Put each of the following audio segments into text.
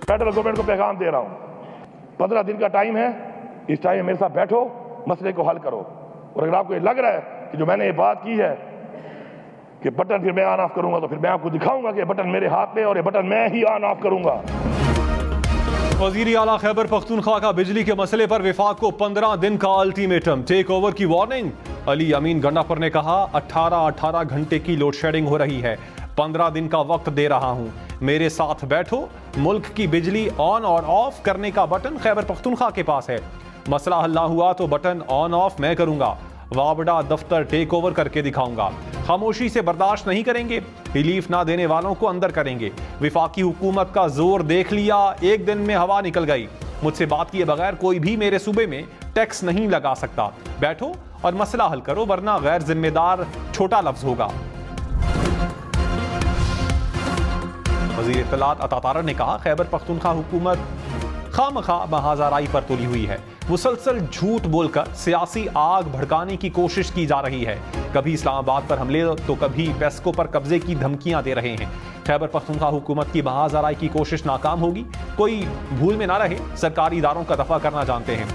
Federal government को पैगाम दे रहा हूं, 15 दिन का टाइम है, इस टाइम मेरे साथ बैठो, मसले को हल करो। और अगर आपको ये लग रहा है कि जो मैंने ये बात की है कि बटन फिर मैं ऑन ऑफ करूंगा, तो फिर मैं आपको दिखाऊंगा कि बटन मेरे हाथ में और ये बटन मैं ही ऑन ऑफ करूंगा। वज़ीर आला खैबर पख्तूनख्वा का बिजली के मसले पर विफाक को 15 दिन का अल्टीमेटम, टेक ओवर की वार्निंग। अली अमीन गंडापुर ने कहा 18 घंटे की लोड शेडिंग हो रही है, 15 दिन का वक्त दे रहा हूं, मेरे साथ बैठो। मुल्क की बिजली ऑन और ऑफ करने का बटन खैबर पख्तूनख्वा के पास है, मसला हल ना हुआ तो बटन ऑन ऑफ मैं करूंगा, वाबडा दफ्तर टेक ओवर करके दिखाऊंगा। खामोशी से बर्दाश्त नहीं करेंगे, रिलीफ ना देने वालों को अंदर करेंगे। विफाकी हुकूमत का जोर देख लिया, एक दिन में हवा निकल गई। मुझसे बात किए बगैर कोई भी मेरे सूबे में टैक्स नहीं लगा सकता। बैठो और मसला हल करो, वरना गैर जिम्मेदार छोटा लफ्ज होगा। वज़ीर इत्तलात अता तारर ने कहा खैबर पख्तूनख्वा हुकूमत खामखा महाज़ाराई पर तुली हुई है, मुसलसल झूठ बोलकर सियासी आग भड़काने की कोशिश की जा रही है। कभी इस्लामाबाद पर हमले तो कभी पेस्को पर कब्जे की धमकियां दे रहे हैं। खैबर पख्तूनख्वा हुकूमत की महाज़ाराई की कोशिश नाकाम होगी। कोई भूल में ना रहे, सरकारी इदारों का दफा करना जानते हैं,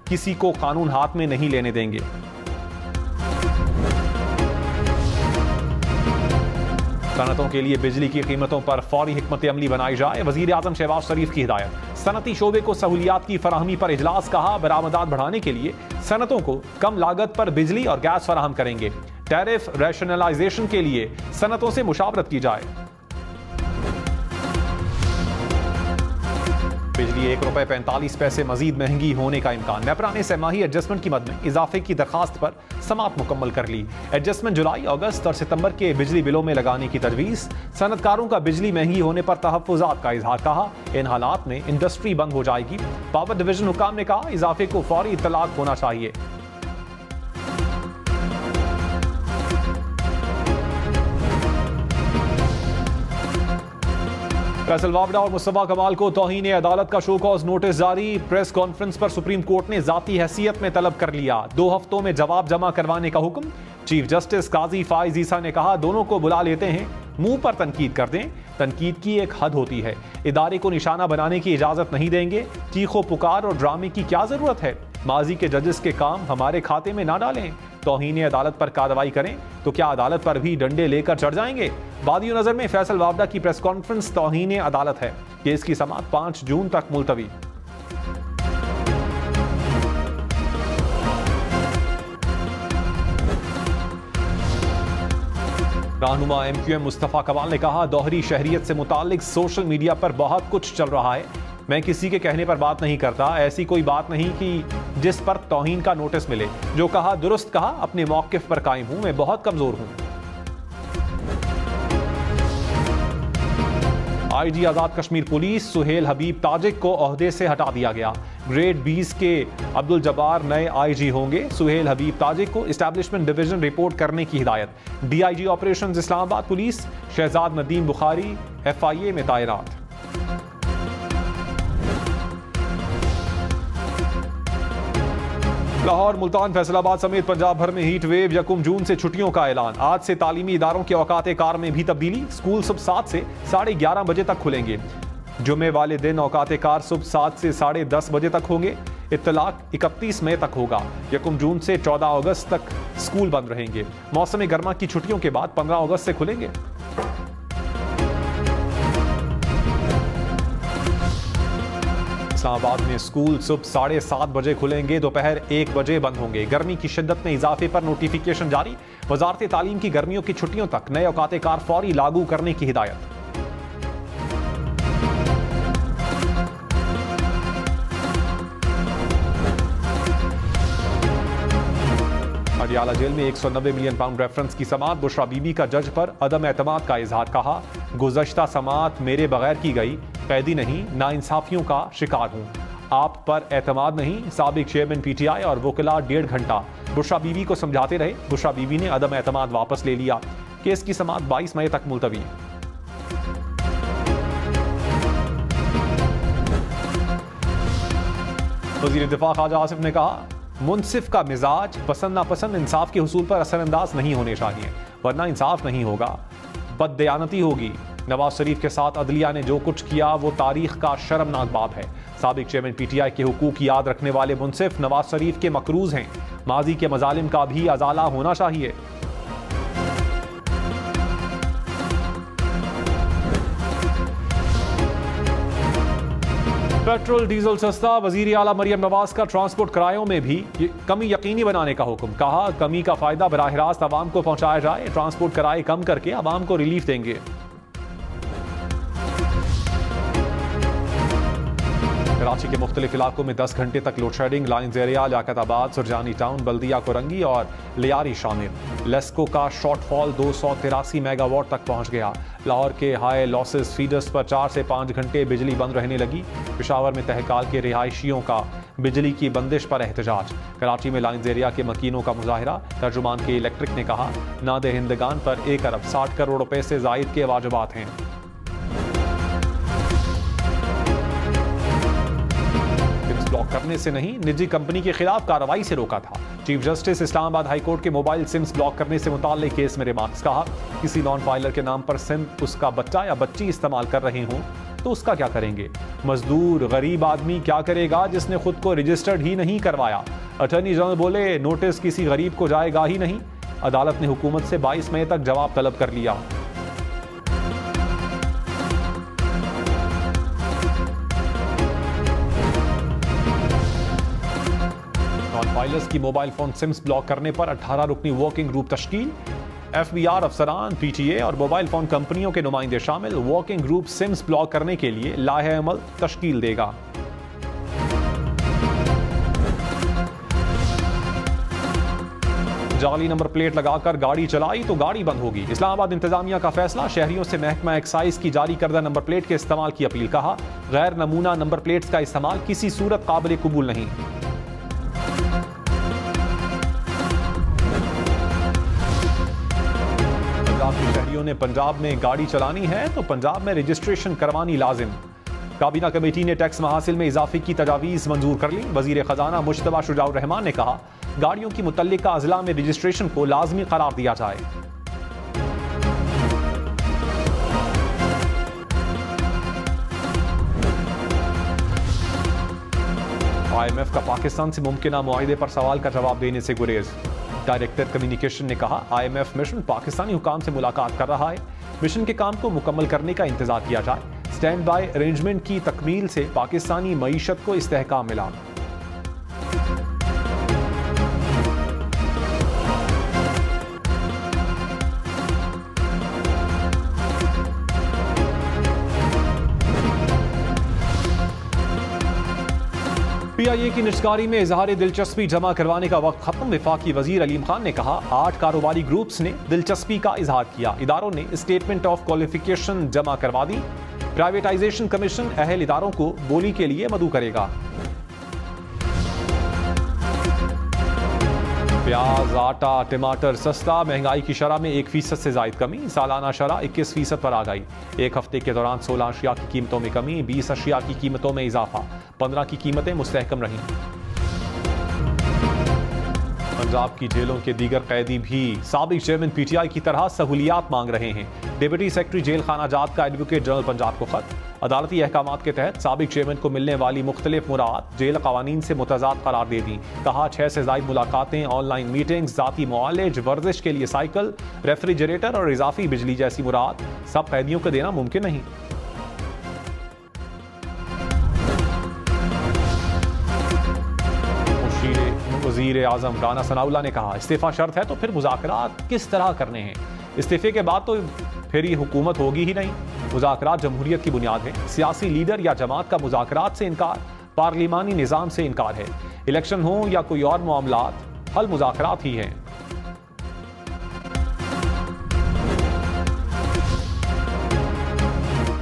किसी को कानून हाथ में नहीं लेने देंगे। सनतों के लिए बिजली की कीमतों पर फौरी हिकमत अमली बनाई जाए, वजीर आजम शहबाज शरीफ की हिदायत। सनती शोबे को सहूलियात की फराहमी पर इजलास, कहा बरामदात बढ़ाने के लिए सनतों को कम लागत पर बिजली और गैस फराहम करेंगे। टैरिफ रैशनलाइजेशन के लिए सनतों से मुशावरत की जाए। बिजली ₹1.45 मजीद महंगी होने का इम्कान। नेपरा ने सहमाही एडजस्टमेंट कीमत में इजाफे की दरखास्त पर समाअत मुकम्मल कर ली। एडजस्टमेंट जुलाई, अगस्त और सितंबर के बिजली बिलों में लगाने की तजवीज़। सनतकारों का बिजली महंगी होने पर तहफ़्फ़ुज़ात का इजहार, कहा इन हालात में इंडस्ट्री बंद हो जाएगी। पावर डिवीजन हुकाम ने कहा इजाफे को फौरी इत्तलाक होना चाहिए। फैसल वावडा और मुस्तफा कमाल को तौहीन अदालत का शो कॉज नोटिस जारी। प्रेस कॉन्फ्रेंस पर सुप्रीम कोर्ट ने जाती हैसियत में तलब कर लिया, 2 हफ्तों में जवाब जमा करवाने का हुक्म। चीफ जस्टिस काजी फाइज ईसा ने कहा दोनों को बुला लेते हैं, मुंह पर तनकीद कर दें, तनकीद की एक हद होती है, इदारे को निशाना बनाने की इजाजत नहीं देंगे। चीखो पुकार और ड्रामे की क्या जरूरत है, माजी के जजेस के काम हमारे खाते में ना डालें। तौहीन अदालत पर कार्रवाई करें तो क्या अदालत पर भी डंडे लेकर चढ़ जाएंगे। बादियों नजर में फैसल वावडा की प्रेस कॉन्फ्रेंस तौहीन अदालत है, केस की समाअत 5 जून तक मुलतवी। रहनुमा MQM मुस्तफा कमाल ने कहा दोहरी शहरियत से मुताल्लिक सोशल मीडिया पर बहुत कुछ चल रहा है, मैं किसी के कहने पर बात नहीं करता, ऐसी कोई बात नहीं कि जिस पर तौहीन का नोटिस मिले। जो कहा दुरुस्त कहा, अपने मौक़िफ़ पर कायम हूं, मैं बहुत कमजोर हूं। IG आज़ाद कश्मीर पुलिस सुहेल हबीब ताजिक को ओहदे से हटा दिया गया। ग्रेड 20 के अब्दुल जब्बार नए IG होंगे। सुहेल हबीब ताजिक को इस्टेब्लिशमेंट डिवीजन रिपोर्ट करने की हिदायत। DIG operations Islamabad police Shahzad Nadeem Bukhari FIA में तैनात। लाहौर, मुल्तान, फैसलाबाद समेत पंजाब भर में हीट वेव। 1 जून से छुट्टियों का ऐलान। आज से तालीमी इदारों के औकात कार में भी तब्दीली। स्कूल सुबह 7 से 11:30 बजे तक खुलेंगे। जुमे वाले दिन औकात कार सुबह 7 से 10:30 बजे तक होंगे। इत्तलाक 31 मई तक होगा। 1 जून से 14 अगस्त तक स्कूल बंद रहेंगे। मौसम गर्मा की छुट्टियों के बाद 15 अगस्त से खुलेंगे। इस्लामाबाद में स्कूल सुबह 7:30 बजे खुलेंगे, दोपहर 1 बजे बंद होंगे। गर्मी की शिद्दत में इजाफे पर नोटिफिकेशन जारी। वजारत तालीम की गर्मियों की छुट्टियों तक नए औकात कार फौरी लागू करने की हिदायत। अडियाला जेल में 190 मिलियन पाउंड रेफरेंस की समाअत। बुशरा बीबी का जज पर अदम एतमाद का इजहार, कहा गुज़श्ता समाअत मेरे बगैर की गई, कैदी नहीं नाइंसाफियों का शिकार हूं, आप पर एतमाद नहीं। साबिक चेयरमैन PTI और वकिला 1.5 घंटा बुशरा बीबी को समझाते रहे। बुशरा बीबी ने अदम एतमाद वापस ले लिया। केस की समाअत 22 मई तक मुलतवी। वज़ीर दिफा ख्वाजा आसिफ ने कहा मुनसिफ का मिजाज पसंद नापसंद इंसाफ के हुसूल पर असरअंदाज नहीं होने चाहिए, वरना इंसाफ नहीं होगा, बददयानती होगी। नवाज शरीफ के साथ अदलिया ने जो कुछ किया वो तारीख का शर्मनाक बाब है। साबिक चेयरमैन पीटीआई के हुकूक याद रखने वाले मुंसिफ नवाज शरीफ के मकरूज हैं। माजी के मजालिम का भी अजाला होना चाहिए। पेट्रोल डीजल सस्ता, वजीर आला मरियम नवाज का ट्रांसपोर्ट किरायों में भी कमी यकीनी बनाने का हुक्म। कहा कमी का फायदा बराह रास्त आवाम को पहुंचाया जाए। ट्रांसपोर्ट किराए कम करके आवाम को रिलीफ देंगे। कराची के मुख्तलिफ इलाकों में 10 घंटे तक load shedding. Line area, Liaquatabad, Surjani town, Baldia Korangi और लियारी शामिल। लेस्को का शॉर्टफॉल 283 मेगावाट तक पहुंच गया। लाहौर के हाई लॉसेस फीडर्स पर 4 से 5 घंटे बिजली बंद रहने लगी। पेशावर में तहकाल के रिहायशियों का बिजली की बंदिश पर एहतजाज। कराची में लाइन एरिया के मकीनों का मुजाहरा। तर्जुमान के इलेक्ट्रिक ने कहा नादहिंदगान पर 1 अरब 60 करोड़ रुपए से जायद के वाजिबात हैं। ब्लॉक करने से नहीं, निजी कंपनी के खिलाफ कार्रवाई से रोका था। Chief justice Islamabad high court के मोबाइल सिम्स ब्लॉक करने से मुताल्लिक केस में रिमार्क्स। कहा किसी नॉन फाइलर के नाम पर सिम उसका बच्चा या बच्ची इस्तेमाल कर रहे हों तो उसका क्या करेंगे। मजदूर गरीब आदमी क्या करेगा जिसने खुद को रजिस्टर्ड ही नहीं करवाया। अटॉर्नी जनरल बोले नोटिस किसी गरीब को जाएगा ही नहीं। अदालत ने हुकूमत से 22 मई तक जवाब तलब कर लिया। फाइलर्स की मोबाइल फोन सिम्स ब्लॉक करने पर 18 रुकनी वर्किंग ग्रुप तश्कील। FBI अफसरान, PTA और मोबाइल फोन कंपनियों के नुमाइंदे शामिल। वर्किंग ग्रुप सिम्स ब्लॉक करने के लिए लाहे अमल तश्कील देगा। जाली नंबर प्लेट लगाकर गाड़ी चलाई तो गाड़ी बंद होगी। इस्लामाबाद इंतजामिया का फैसला। शहरियों से महकमा एक्साइज की जारी करदा नंबर प्लेट के इस्तेमाल की अपील। कहा गैर नमूना नंबर प्लेट्स का इस्तेमाल किसी सूरत काबिल कबूल नहीं। शहरियों ने पंजाब में गाड़ी चलानी है तो पंजाब में रजिस्ट्रेशन करवानी लाजिम। काबीना कमेटी ने टैक्स महासिल में इजाफे की तजावीज़ मंजूर कर ली। वजीर खजाना मुश्तबा शुजाउर रहमान ने कहा गाड़ियों की मुतल्लिका अजला में रजिस्ट्रेशन को लाजमी करार दिया जाए। IMF का पाकिस्तान से मुमकिना मुआहिदे पर सवाल का जवाब देने से गुरेज। डायरेक्टर कम्युनिकेशन ने कहा IMF मिशन पाकिस्तानी हुकाम से मुलाकात कर रहा है। मिशन के काम को मुकम्मल करने का इंतजार किया जाए। स्टैंड बाय अरेंजमेंट की तकमील से पाकिस्तानी मईशत को इस्तेहकाम मिला। PIA की निजकारी में इजहार दिलचस्पी जमा करवाने का वक्त खत्म। वफाकी वजीर अलीम खान ने कहा 8 कारोबारी ग्रुप्स ने दिलचस्पी का इजहार किया। इदारों ने स्टेटमेंट ऑफ क्वालिफिकेशन जमा करवा दी। प्राइवेटाइजेशन कमीशन अहल इदारों को बोली के लिए मदऊ करेगा। प्याज, आटा, टमाटर सस्ता। महंगाई की शरह में 1% से जायद कमी। सालाना शरह 21% पर आ गई। एक हफ्ते के दौरान 16 अशिया की कीमतों में कमी। 20 अशिया की कीमतों में इजाफा। 15 की कीमतें मुस्तहकम रहीं। पंजाब की जेलों के दीगर कैदी भी साबिक चेयरमैन PTI की तरह सहूलियात मांग रहे हैं। डिप्टी सेक्रेटरी जेल खाना जात का एडवोकेट जनरल पंजाब को खत। अदालती अहकामात के तहत साबिक चेयरमैन को मिलने वाली मुख्तलिफ मुराद जेल कवानीन से मुतजाद करार दे दी। कहा 6 से ज़ायद मुलाकातें, ऑनलाइन मीटिंग्स, ज़ाती मुआलिज, वर्जिश के लिए साइकिल, रेफ्रिजरेटर और इजाफी बिजली जैसी मुराद सब कैदियों को देना मुमकिन नहीं। वज़ीर आज़म राना सनाउल्लाह ने कहा इस्तीफा शर्त है तो फिर मुज़ाकरात किस तरह करने हैं। इस्तीफे के बाद तो फिर ये हुकूमत होगी ही नहीं। मुज़ाकरात जमहूरियत की बुनियाद है। सियासी लीडर या जमात का मुज़ाकरात से इनकार पार्लिमानी निज़ाम से इनकार है। इलेक्शन हो या कोई और मामलात, हल मुज़ाकरात ही हैं।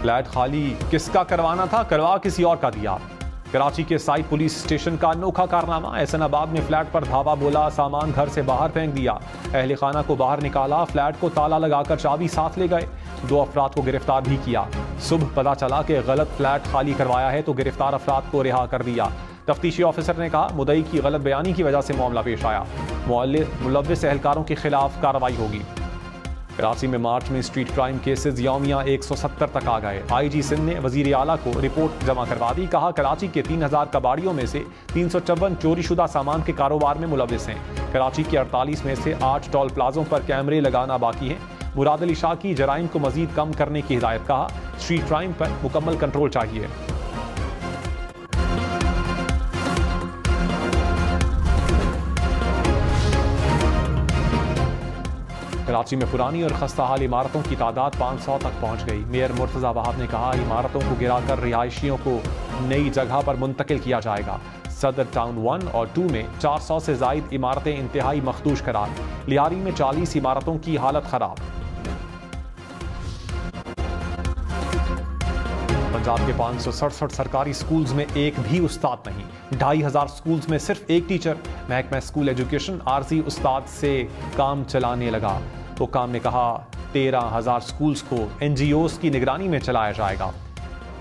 फ्लैट खाली किसका करवाना था, करवा किसी और का दिया। कराची के साइड पुलिस स्टेशन का अनोखा कारनामा। एहसनाबाद में फ्लैट पर धावा बोला, सामान घर से बाहर फेंक दिया। अहले खाना को बाहर निकाला, फ्लैट को ताला लगाकर चाबी साथ ले गए। 2 अफराद को गिरफ्तार भी किया। सुबह पता चला कि गलत फ्लैट खाली करवाया है तो गिरफ्तार अफराद को रिहा कर दिया। तफ्तीशी ऑफिसर ने कहा मुदई की गलत बयानी की वजह से मामला पेश आया। मुलव्विस एहलकारों के खिलाफ कार्रवाई होगी। कराची में मार्च में स्ट्रीट क्राइम केसेस यौमिया 170 तक आ गए। आईजी सिंध ने वजीर आला को रिपोर्ट जमा करवा दी। कहा कराची के 3000 कबाड़ियों में से 354 चोरीशुदा सामान के कारोबार में मुलविस हैं। कराची के 48 में से 8 टोल प्लाजों पर कैमरे लगाना बाकी है। मुराद अली शाह की जराइम को मजीद कम करने की हिदायत। कहा स्ट्रीट क्राइम पर मुकम्मल कंट्रोल चाहिए। कराची में पुरानी और खस्ता हाल इमारतों की तादाद 500 तक पहुंच गई। मेयर मुर्तजा वहाब ने कहा इमारतों को गिराकर रिहायशियों को नई जगह पर मुंतकिल किया जाएगा। सदर टाउन 1 और 2 में 400 से जायद इमारतें इंतहाई मखदूश करार। लियारी में 40 इमारतों की हालत खराब। पंजाब के 567 सरकारी स्कूल्स में एक भी उस्ताद नहीं। 2500 स्कूल्स में सिर्फ एक टीचर। महकमा स्कूल एजुकेशन आरजी उस्ताद से काम चलाने लगा। तो काम ने कहा 13,000 स्कूल्स को NGOs की निगरानी में चलाया जाएगा।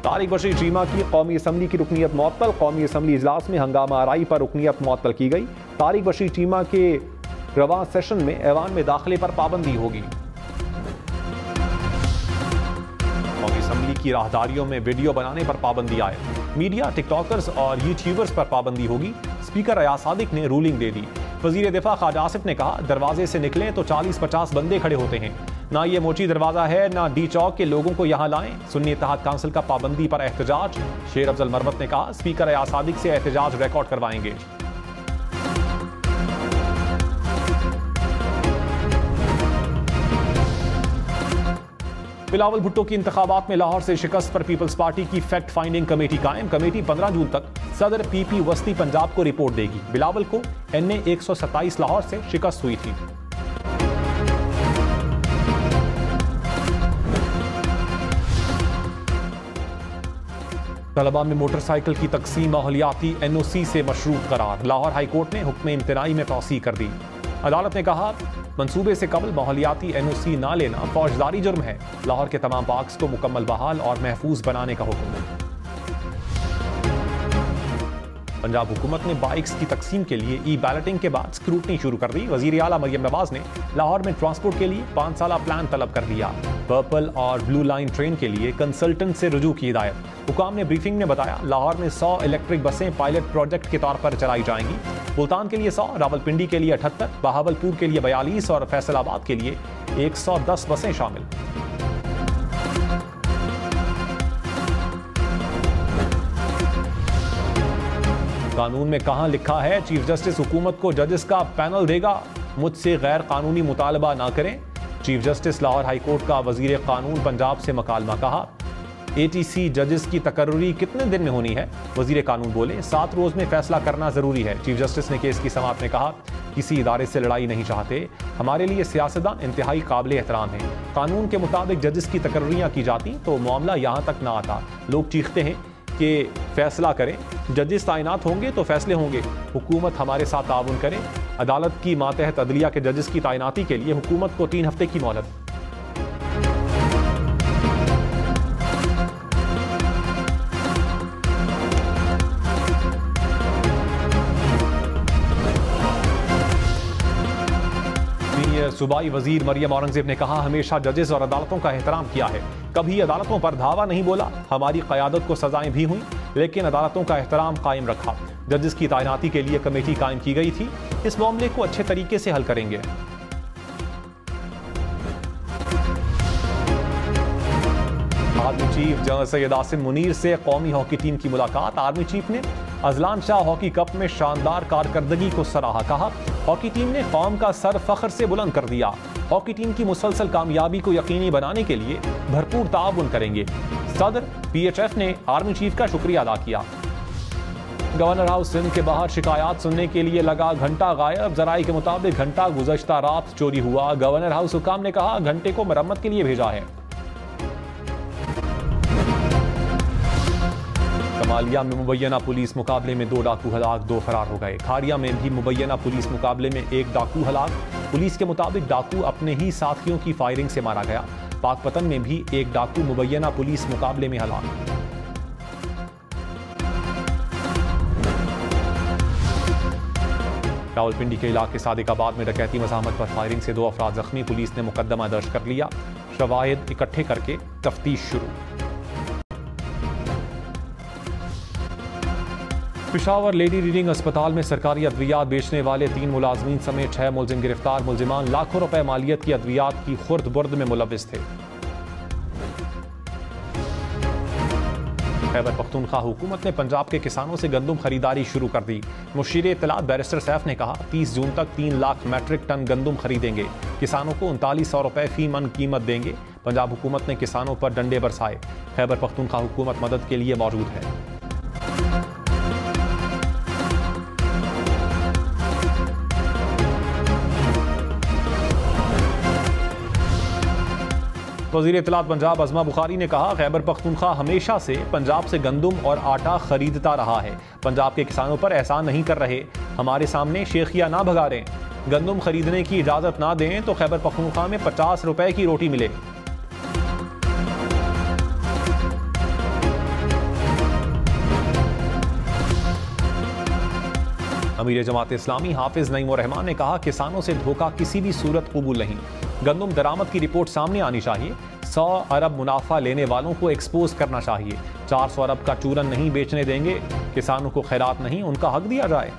तारिक बशीर चीमा की कौमी असम्बली की रुकनीत मुअत्तल। कौमी असम्बली इजलास में हंगामा आराई पर रुकनीत मुअत्तल की गई। तारिक बशीर चीमा के रवां सेशन में ऐवान में दाखिले पर पाबंदी होगी। कौमी असम्बली की राहदारियों में वीडियो बनाने पर पाबंदी आए। मीडिया, टिकटॉकर्स और यूट्यूबर्स पर पाबंदी होगी। स्पीकर अयाज सादिक ने रूलिंग दे दी। वजीर दिफा ख्वाजा आसिफ ने कहा दरवाजे से निकलें तो 40-50 बंदे खड़े होते हैं। ना ये मोची दरवाजा है ना डी चौक के लोगों को यहाँ लाएं। सुन्नी इत्तेहाद काउंसिल का पाबंदी पर एहतजाज। शेर अफजल मरवत ने कहा स्पीकर अयाज सादिक से एहतजाज रिकॉर्ड करवाएंगे। बिलावल भुट्टो की इंतखाबात में लाहौर से शिकस्त पर पीपल्स पार्टी की फैक्ट फाइंडिंग कमेटी कायम। कमेटी 15 जून तक सदर PP वस्ती पंजाब को रिपोर्ट देगी। बिलावल को NA 127 लाहौर से शिकस्त हुई थी। तलबा में मोटरसाइकिल की तकसीम माहौलियाती NOC से मशरूत करार। लाहौर हाईकोर्ट ने हुक्म इम्तनाई में तौसीह कर दी। अदालत ने कहा मंसूबे से कबल माहौलियाती NOC ना लेना फौजदारी जुर्म है। लाहौर के तमाम पार्क्स को मुकम्मल बहाल और महफूज बनाने का हुक्म। पंजाब हुकूमत ने बाइक्स की तकसीम के लिए ई-बैलेटिंग के बाद स्क्रूटनी शुरू कर दी। वजीर आला मरियम नवाज ने लाहौर में ट्रांसपोर्ट के लिए 5 साला प्लान तलब कर लिया। पर्पल और ब्लू लाइन ट्रेन के लिए कंसल्टेंट से रुजू की हिदायत। हुकाम ने ब्रीफिंग में बताया लाहौर में 100 इलेक्ट्रिक बसें पायलट प्रोजेक्ट के तौर पर चलाई जाएंगी। मुल्तान के लिए 100, रावलपिंडी के लिए 78, बहावलपुर के लिए 42 और फैसलाबाद के लिए 110 बसें शामिल। कानून में कहां लिखा है चीफ जस्टिस हुकूमत को जजेस का पैनल देगा। मुझसे गैर कानूनी मुतालबा ना करें। चीफ जस्टिस लाहौर हाईकोर्ट का वजीर कानून पंजाब से मकालमा। कहा ATC जजेस की तकर्री कितने दिन में होनी है। वजीर कानून बोले 7 रोज में फैसला करना जरूरी है। चीफ जस्टिस ने केस की समाअत में कहा किसी इदारे से लड़ाई नहीं चाहते। हमारे लिए सियासतदान इंतहाई काबिल एहतराम है। कानून के मुताबिक जजेस की तकर्रियां की जाती तो मामला यहाँ तक ना आता। लोग चीखते हैं कि फैसला करें। जजेस तैनात होंगे तो फैसले होंगे। हुकूमत हमारे साथ ताउन करे। अदालत की मातहत अदलिया के जजेस की तैनाती के लिए हुकूमत को 3 हफ्ते की मोहलत। सूबाई वजीर मरियम औरंगजेब ने कहा हमेशा जजेस और अदालतों का एहतराम किया है। कभी अदालतों पर धावा नहीं बोला। हमारी क़यादत को सजाएं भी हुई लेकिन अदालतों का एहतराम कायम रखा। जजेस की तैनाती के लिए कमेटी कायम की गई थी। इस मामले को अच्छे तरीके से हल करेंगे। Army chief general Syed Asim Munir से कौमी हॉकी टीम की मुलाकात। आर्मी चीफ ने अजलान शाह हॉकी कप में शानदार कारकर्दगी को सराहा। कहा हॉकी टीम ने कौम का सर फख्र से बुलंद कर दिया। हॉकी टीम की मुसलसल कामयाबी को यकीनी बनाने के लिए भरपूर ताउन करेंगे। सदर PHF ने आर्मी चीफ का शुक्रिया अदा किया। गवर्नर हाउस सिंध के बाहर शिकायत सुनने के लिए लगा घंटा गायब। जराई के मुताबिक घंटा गुज़श्ता रात चोरी हुआ। गवर्नर हाउस हुकाम ने कहा घंटे को मरम्मत के लिए भेजा है। कमालिया में मुबैना पुलिस मुकाबले में 2 डाकू हलाक, 2 फरार हो गए। खारिया में भी मुबैना पुलिस मुकाबले में 1 डाकू हलाक। पुलिस के मुताबिक डाकू अपने ही साथियों की फायरिंग से मारा गया। पाकपतन में भी 1 डाकू मुबैना पुलिस मुकाबले में हलाक। रावलपिंडी के इलाके सादिकाबाद में डकैती मज़ाहमत पर फायरिंग से 2 अफराद जख्मी, पुलिस ने मुकदमा दर्ज कर लिया, शवाहिद इकट्ठे करके तफ्तीश शुरू। पेशावर लेडी रीडिंग अस्पताल में सरकारी अद्वियात बेचने वाले 3 मुलाजमीन समेत 6 मुलजिम गिरफ्तार। मुलजिमान लाखों रुपए मालियत की अद्वियात की खुर्द बुर्द में मुलविस थे। खैबर पख्तूनख्वा हुकूमत ने पंजाब के किसानों से गंदम खरीदारी शुरू कर दी। मुशीर इत्तलात बैरिस्टर सैफ ने कहा 30 जून तक 3 लाख मैट्रिक टन गंदम खरीदेंगे, किसानों को 3900 रुपए फी मन कीमत देंगे। पंजाब हुकूमत ने किसानों पर डंडे बरसाए। खैबर पख्तूनख्वा हुकूमत मदद के लिए मौजूद है। वज़ीर इत्तलात पंजाब अज़मा बुखारी ने कहा खैबर पख्तूनख्वा हमेशा से पंजाब से गंदम और आटा खरीदता रहा है। पंजाब के किसानों पर एहसान नहीं कर रहे, हमारे सामने शेखिया ना भगा रहे। गंदम खरीदने की इजाज़त ना दें तो खैबर पख्तूनख्वा में 50 रुपए की रोटी मिले। अमीर जमात इस्लामी हाफिज नईम उर रहमान ने कहा किसानों से धोखा किसी भी सूरत कबूल नहीं। गंदम दरामद की रिपोर्ट सामने आनी चाहिए। 100 अरब मुनाफा लेने वालों को एक्सपोज करना चाहिए। 400 अरब का चूरन नहीं बेचने देंगे। किसानों को खैरात नहीं, उनका हक दिया जाए।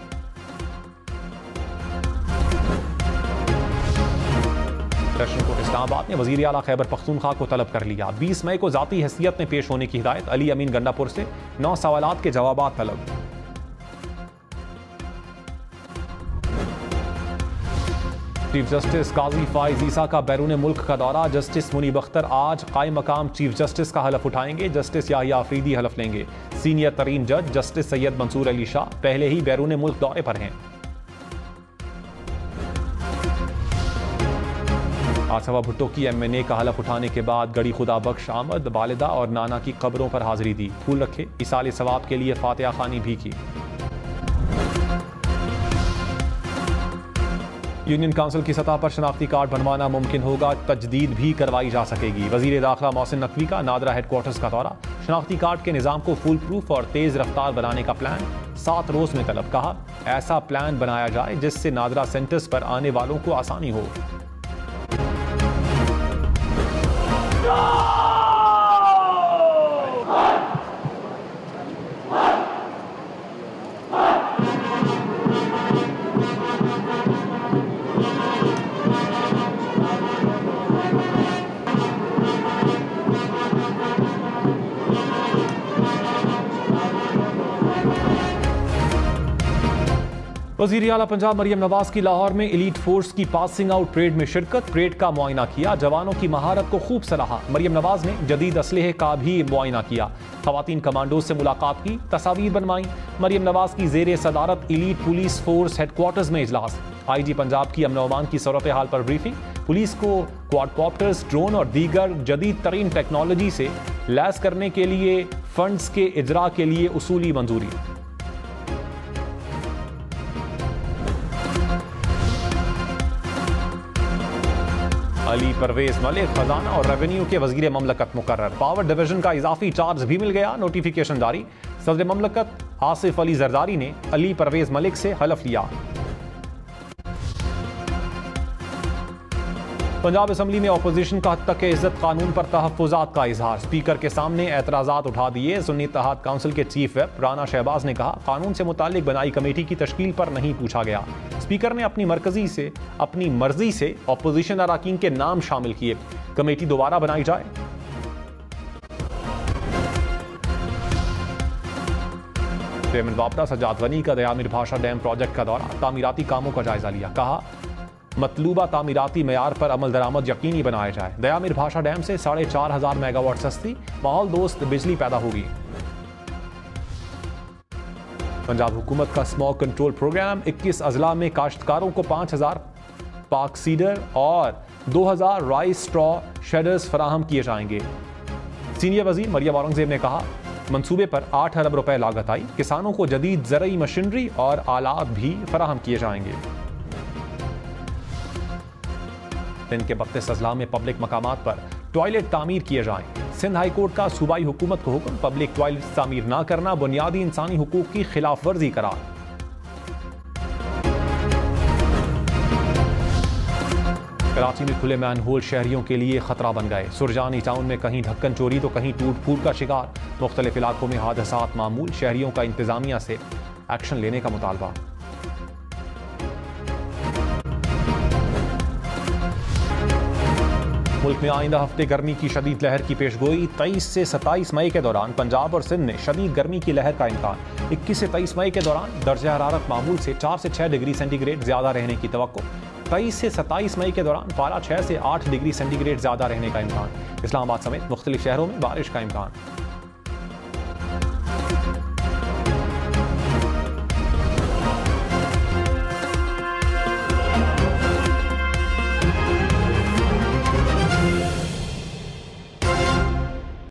कोट इस्लामाबाद ने वजीर आला खैबर पख्तूनख्वा को तलब कर लिया। 20 मई को जाती हैसियत में पेश होने की हिदायत। अली अमीन गंडापुर से 9 सवालात के जवाबात तलब। चीफ जस्टिस काजी फाइज ईसा का बैरून मुल्क का दौरा। जस्टिस मुनीब अख्तर आज कायम मकाम चीफ जस्टिस का हलफ उठाएंगे। जस्टिस याहिया अफरीदी हलफ लेंगे। सीनियर तरीन जज जस्टिस सैयद मंसूर अली शाह पहले ही बैरून मुल्क दौरे पर हैं। आसवा भुट्टो की MNA का हलफ उठाने के बाद गड़ी खुदा बख्श आमद, वालिदा और नाना की कब्रों पर हाजिरी दी, फूल रखे, इसाले सवाब के लिए फातिहा खानी भी की। यूनियन काउंसिल की सतह पर शनाख्ती कार्ड बनवाना मुमकिन होगा, तजदीद भी करवाई जा सकेगी। वजीर दाखिला मोहसिन नकवी का नादरा हेडक्वार्टर्स का दौरा। शनाख्ती कार्ड के निज़ाम को फुल प्रूफ और तेज रफ्तार बनाने का प्लान 7 रोज में तलब। कहा ऐसा प्लान बनाया जाए जिससे नादरा सेंटर्स पर आने वालों को आसानी हो। वज़ीर आला पंजाब मरियम नवाज की लाहौर में एलीट फोर्स की पासिंग आउट परेड में शिरकत। परेड का मुआयना किया, जवानों की महारत को खूब सराहा। मरियम नवाज ने जदीद असलहे का भी मुआयना किया। खवातीन कमांडो से मुलाकात की, तस्वीर बनवाई। मरियम नवाज की जेर सदारत एलीट पुलिस फोर्स हेडक्वार्टर्स में इजलास। IG पंजाब की अमन अमान की सूरत हाल पर ब्रीफिंग। पुलिस को क्वाडकॉप्टर्स, ड्रोन और दीगर जदीद तरीन टेक्नोलॉजी से लैस करने के लिए फंड्स के इजरा के लिए उसूली मंजूरी। अली परवेज मलिक खजाना और रेवेन्यू के वजीर ममलकत मुकर्रर। पावर डिवीजन का इजाफी चार्ज भी मिल गया, नोटिफिकेशन जारी। सदर ममलकत आसिफ अली जरदारी ने अली परवेज मलिक से हलफ लिया। पंजाब असम्बली में अपोजिशन का हद तक इज्जत कानून पर तहफ़्फ़ुज़ात का इजहार। स्पीकर के सामने एतराज़ात उठा दिए। सुन्नी इत्तेहाद काउंसिल के चीफ व्हिप राना शहबाज ने कहा कानून से मुताल्लिक बनाई कमेटी की तश्कील पर नहीं पूछा गया। स्पीकर ने अपनी मर्जी से अपोजिशन अराकीन के नाम शामिल किए। कमेटी दोबारा बनाई जाए। चेयरमैन वापडा सज्जाद गनी का दयामिर भाषा डैम प्रोजेक्ट का दौरा। तामीराती कामों का जायजा लिया। कहा मतलूबा तामीराती मयार पर अमल दरामद यकीनी बनाया जाए। दयामिर भाषा डैम से 4500 मेगावाट सस्ती माहौल दोस्त बिजली पैदा होगी। पंजाब हुकूमत का स्मॉग कंट्रोल प्रोग्राम। 21 अजला में काश्तकारों को 5000 पाक सीडर और 2000 राइस स्ट्रॉ शेडर्स फराहम किए जाएंगे। सीनियर वजीर मरियम औरंगजेब ने कहा मंसूबे पर 8 अरब रुपए लागत आई। किसानों को जदीद ज़रई मशीनरी और आलात भी फराहम किए जाएंगे। सिंध के 32 अजला में पब्लिक मकामात पर टॉयलेट तामीर किए जाएं। सिंध हाई कोर्ट का सूबाई हुकूमत को हुक्म, पब्लिक टॉयलेट तामीर ना करना बुनियादी इंसानी हुकूक की खिलाफ वर्जी करार। कराची में खुले मैनहोल शहरियों के लिए खतरा बन गए। सुरजानी टाउन में कहीं ढक्कन चोरी तो कहीं टूट फूट का शिकार। मुख्तलिफ इलाकों में हादसात मामूल। शहरियों का इंतजामिया से एक्शन लेने का मुतालबा। मुल्क में आइंदा हफ्ते गर्मी की शदीद लहर की पेशगोई। 23 से 27 मई के दौरान पंजाब और सिंध में शदीद गर्मी की लहर का इम्कान। 21 से 23 मई के दौरान दर्जा हरारत मामूल से 4 से 6 डिग्री सेंटीग्रेड ज्यादा रहने की तवक्को। 23 से 27 मई के दौरान पारा 6 से 8 डिग्री सेंटीग्रेड ज्यादा रहने का इम्कान। इस्लामाबाद समेत मुख्तलिफ शहरों में बारिश का इम्कान।